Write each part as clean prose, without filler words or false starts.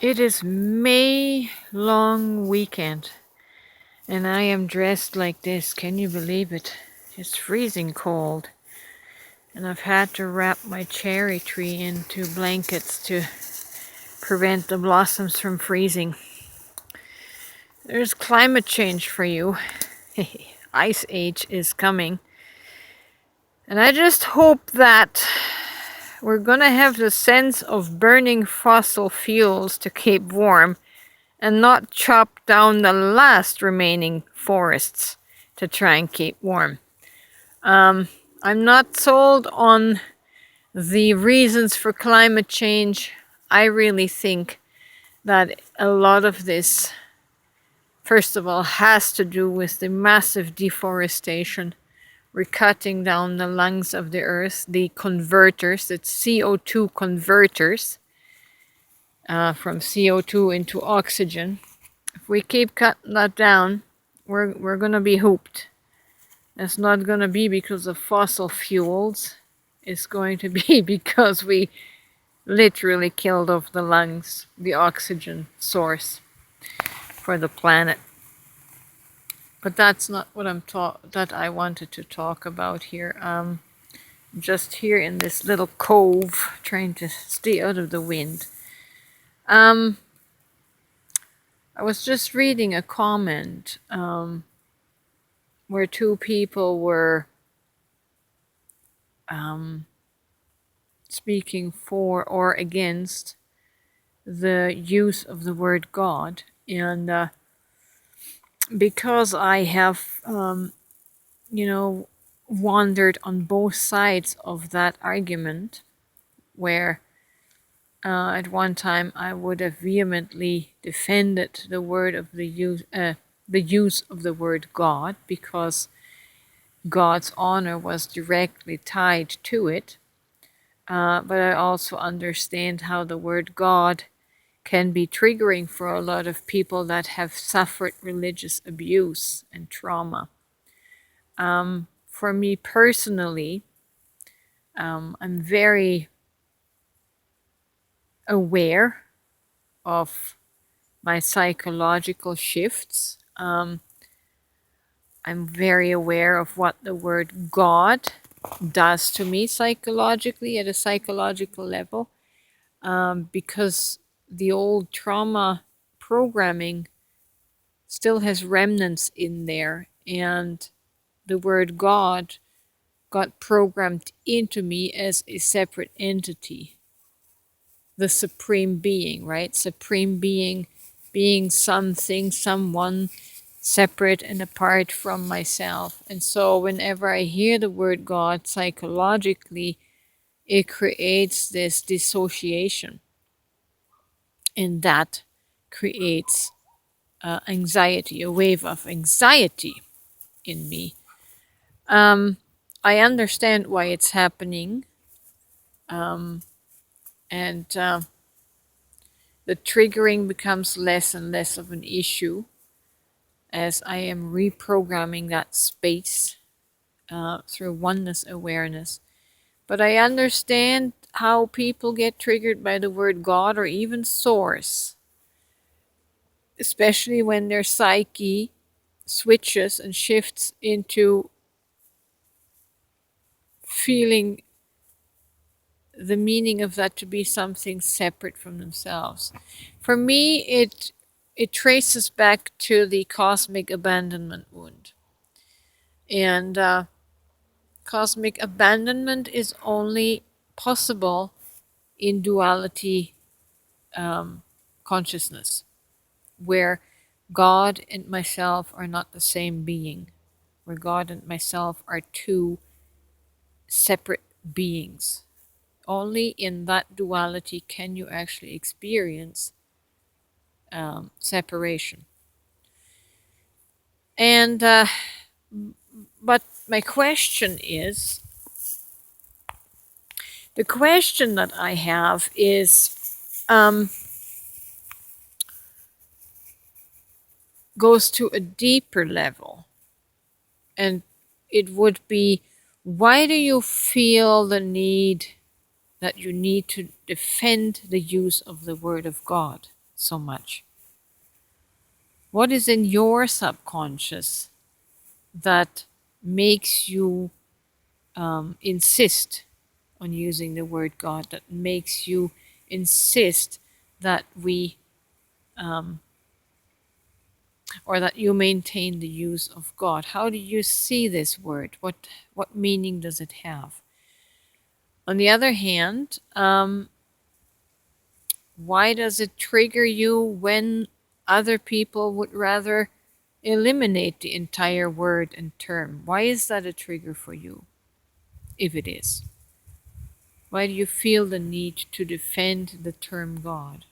It is May long weekend and I am dressed like this. Can you believe it? It's freezing cold and I've had to wrap my cherry tree into blankets to prevent the blossoms from freezing. There's climate change for you. Ice age is coming. And I just hope that we're gonna have the sense of burning fossil fuels to keep warm and not chop down the last remaining forests to try and keep warm. I'm not sold on the reasons for climate change. I really think that a lot of this, first of all, has to do with the massive deforestation. We're cutting down the lungs of the earth, the converters, it's CO2 converters from CO2 into oxygen. If we keep cutting that down, we're gonna be hooped. It's not gonna be because of fossil fuels. It's going to be because we literally killed off the lungs, the oxygen source for the planet. But that's not what that I wanted to talk about here. Just here in this little cove, trying to stay out of the wind. I was just reading a comment where two people were speaking for or against the use of the word God. And because I have, wandered on both sides of that argument, where at one time I would have vehemently defended the use of the word God, because God's honor was directly tied to it. But I also understand how the word God can be triggering for a lot of people that have suffered religious abuse and trauma. For me personally, I'm very aware of my psychological shifts. I'm very aware of what the word God does to me psychologically at a psychological level, because the old trauma programming still has remnants in there, and the word God got programmed into me as a separate entity, the supreme being, right? Supreme being being something, someone separate and apart from myself. And so whenever I hear the word God psychologically, it creates this dissociation, and that creates anxiety, a wave of anxiety in me. I understand why it's happening, and the triggering becomes less and less of an issue as I am reprogramming that space through oneness awareness. But I understand how people get triggered by the word God or even source, especially when their psyche switches and shifts into feeling the meaning of that to be something separate from themselves. For me, it traces back to the cosmic abandonment wound. And cosmic abandonment is only possible in duality consciousness, where God and myself are not the same being, where God and myself are two separate beings. Only in that duality can you actually experience separation. And but my question is, the question that I have is, goes to a deeper level, and it would be, why do you feel the need that you need to defend the use of the word of God? so much? What is in your subconscious that makes you insist on using the word God, that makes you insist that we, or that you maintain the use of God? How do you see this word? What meaning does it have? On the other hand, why does it trigger you when other people would rather eliminate the entire word and term? Why is that a trigger for you, if it is? Why do you feel the need to defend the term God?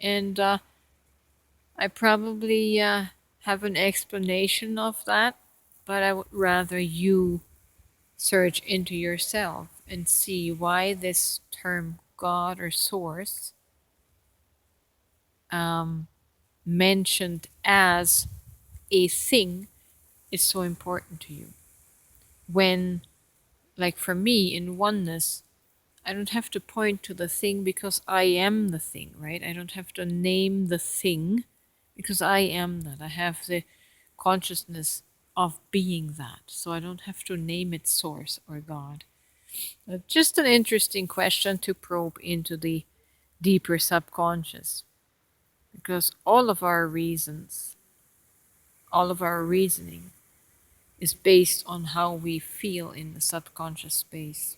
And I probably have an explanation of that, but I would rather you search into yourself and see why this term God or source, mentioned as a thing, is so important to you. When, like for me in oneness, I don't have to point to the thing because I am the thing, right? I don't have to name the thing because I am that. I have the consciousness of being that. So I don't have to name it source or God. Just an interesting question to probe into the deeper subconscious, because all of our reasons, all of our reasoning is based on how we feel in the subconscious space.